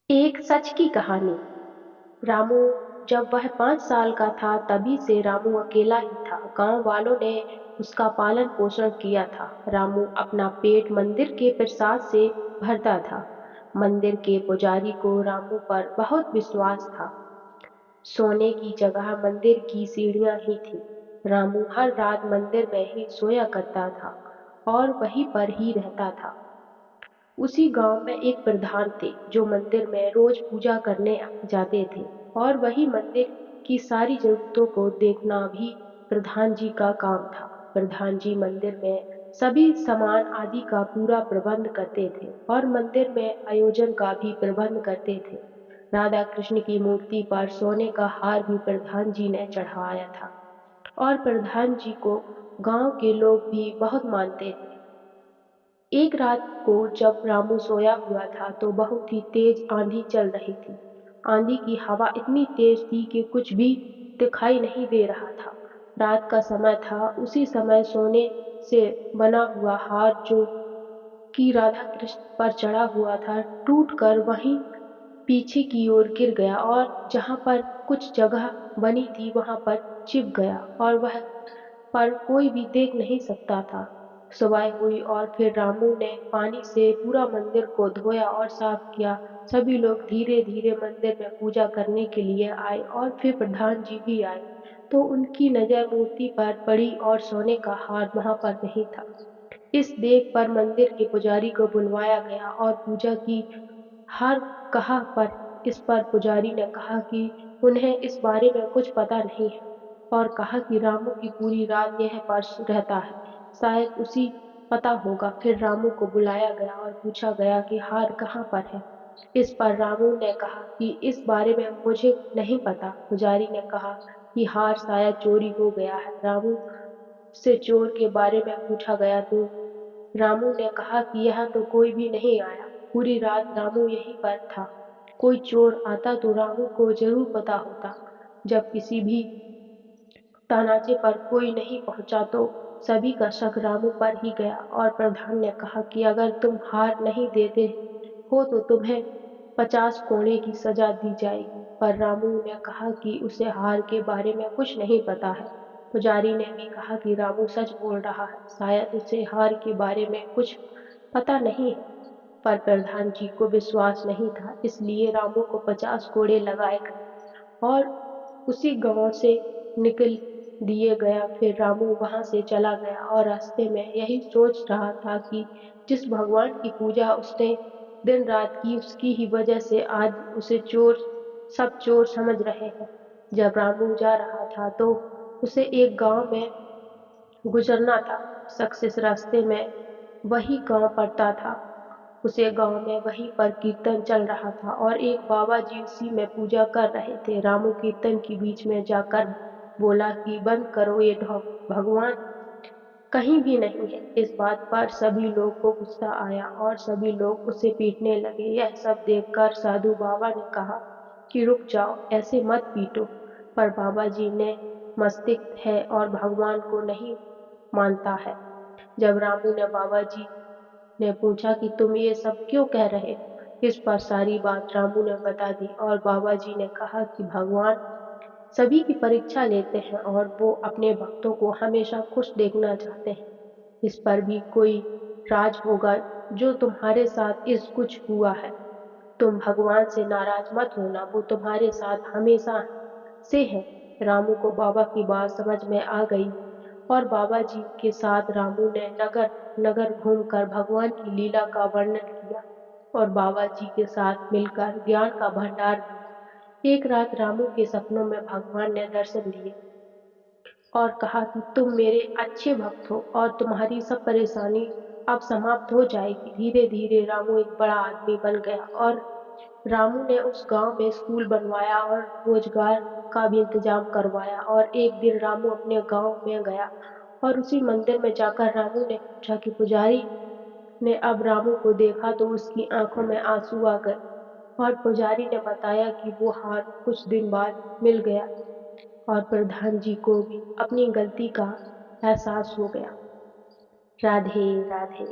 एक सच की कहानी। रामू जब वह 5 साल का था तभी से रामू अकेला ही था। गांव वालों ने उसका पालन पोषण किया था। रामू अपना पेट मंदिर के प्रसाद से भरता था। मंदिर के पुजारी को रामू पर बहुत विश्वास था। सोने की जगह मंदिर की सीढ़ियां ही थी। रामू हर रात मंदिर में ही सोया करता था और वहीं पर ही रहता था। उसी गांव में एक प्रधान थे जो मंदिर में रोज पूजा करने जाते थे और वही मंदिर की सारी जरूरतों को देखना भी प्रधान जी का काम था। प्रधान जी मंदिर में सभी सामान आदि का पूरा प्रबंध करते थे और मंदिर में आयोजन का भी प्रबंध करते थे। राधा कृष्ण की मूर्ति पर सोने का हार भी प्रधान जी ने चढ़ाया था और प्रधान जी को गांव के लोग भी बहुत मानते थे। एक रात को जब रामू सोया हुआ था तो बहुत ही तेज आंधी चल रही थी। आंधी की हवा इतनी तेज थी कि कुछ भी दिखाई नहीं दे रहा था। रात का समय था। उसी समय सोने से बना हुआ हार जो कि राधा कृष्ण पर चढ़ा हुआ था टूट कर वहीं पीछे की ओर गिर गया और जहां पर कुछ जगह बनी थी वहां पर चिप गया और वह पर कोई भी देख नहीं सकता था। सुबह हुई और फिर रामू ने पानी से पूरा मंदिर को धोया और साफ किया। सभी लोग धीरे धीरे मंदिर में पूजा करने के लिए आए और फिर प्रधान जी भी आए। तो उनकी नजर मूर्ति पर पड़ी और सोने का हार वहां पर नहीं था। इस देख पर मंदिर के पुजारी को बुलवाया गया और पूजा की हर कहा पर इस पर पुजारी ने कहा कि उन्हें इस बारे में कुछ पता नहीं है और कहा कि रामू की पूरी रात यह पर रहता है, शायद उसी पता होगा। फिर रामू को बुलाया गया और पूछा गया कि हार कहाँ पर है। इस पर रामू ने कहा कि इस बारे में मुझे नहीं पता। पुजारी ने कहा कि हार शायद चोरी हो गया है। रामू से चोर के बारे में पूछा गया तो रामू ने कहा कि यहाँ तो कोई भी नहीं आया। पूरी रात रामू यहीं पर था। कोई चोर आता तो रामू को जरूर पता होता। जब किसी भी तानाचे पर कोई नहीं पहुंचा तो सभी का शक रामू पर ही गया और प्रधान ने कहा कि अगर तुम हार नहीं देते हो तो तुम्हें 50 कोड़े की सजा दी जाएगी। पर रामू ने कहा कि उसे हार के बारे में कुछ नहीं पता है। पुजारी ने भी कहा कि रामू सच बोल रहा है, शायद उसे हार के बारे में कुछ पता नहीं है। पर प्रधान जी को विश्वास नहीं था, इसलिए रामू को 50 कोड़े लगाए गए और उसी गांव से निकल दिए गया। फिर रामू वहां से चला गया और रास्ते में यही सोच रहा था कि जिस भगवान की पूजा उसने दिन रात की उसकी ही वजह से आज उसे सब चोर समझ रहे हैं। जब रामू जा रहा था तो उसे एक गांव में गुजरना था। सक्सेस रास्ते में वही गांव पड़ता था। उसे गांव में वहीं पर कीर्तन चल रहा था और एक बाबा जी उसी में पूजा कर रहे थे। रामू कीर्तन के बीच में जाकर बोला कि बंद करो ये ढोंग, भगवान कहीं भी नहीं है। इस बात पर सभी लोग को गुस्सा आया और सभी लोग उसे पीटने लगे। यह सब देखकर साधु बाबा ने कहा कि रुक जाओ, ऐसे मत पीटो। पर बाबा जी ने मस्तिष्क है और भगवान को नहीं मानता है। जब रामू ने बाबा जी ने पूछा कि तुम ये सब क्यों कह रहे हो, इस पर सारी बात रामू ने बता दी और बाबा जी ने कहा कि भगवान सभी की परीक्षा लेते हैं और वो अपने भक्तों को हमेशा खुश देखना चाहते हैं। इस पर भी कोई राज होगा जो तुम्हारे साथ इस कुछ हुआ है। तुम भगवान से नाराज मत होना, वो तुम्हारे साथ हमेशा से है। रामू को बाबा की बात समझ में आ गई और बाबा जी के साथ रामू ने नगर नगर घूमकर भगवान की लीला का वर्णन किया और बाबा जी के साथ मिलकर ज्ञान का भंडार दिया। एक रात रामू के सपनों में भगवान ने दर्शन दिए और कहा कि तुम मेरे अच्छे भक्त हो और तुम्हारी सब परेशानी अब समाप्त हो जाएगी। धीरे धीरे रामू एक बड़ा आदमी बन गया और रामू ने उस गांव में स्कूल बनवाया और रोजगार का भी इंतजाम करवाया। और एक दिन रामू अपने गांव में गया और उसी मंदिर में जाकर रामू ने पूछा कि पुजारी ने अब रामू को देखा तो उसकी आंखों में आंसू आ गए और पुजारी ने बताया कि वो हार कुछ दिन बाद मिल गया और प्रधान जी को भी अपनी गलती का एहसास हो गया। राधे राधे।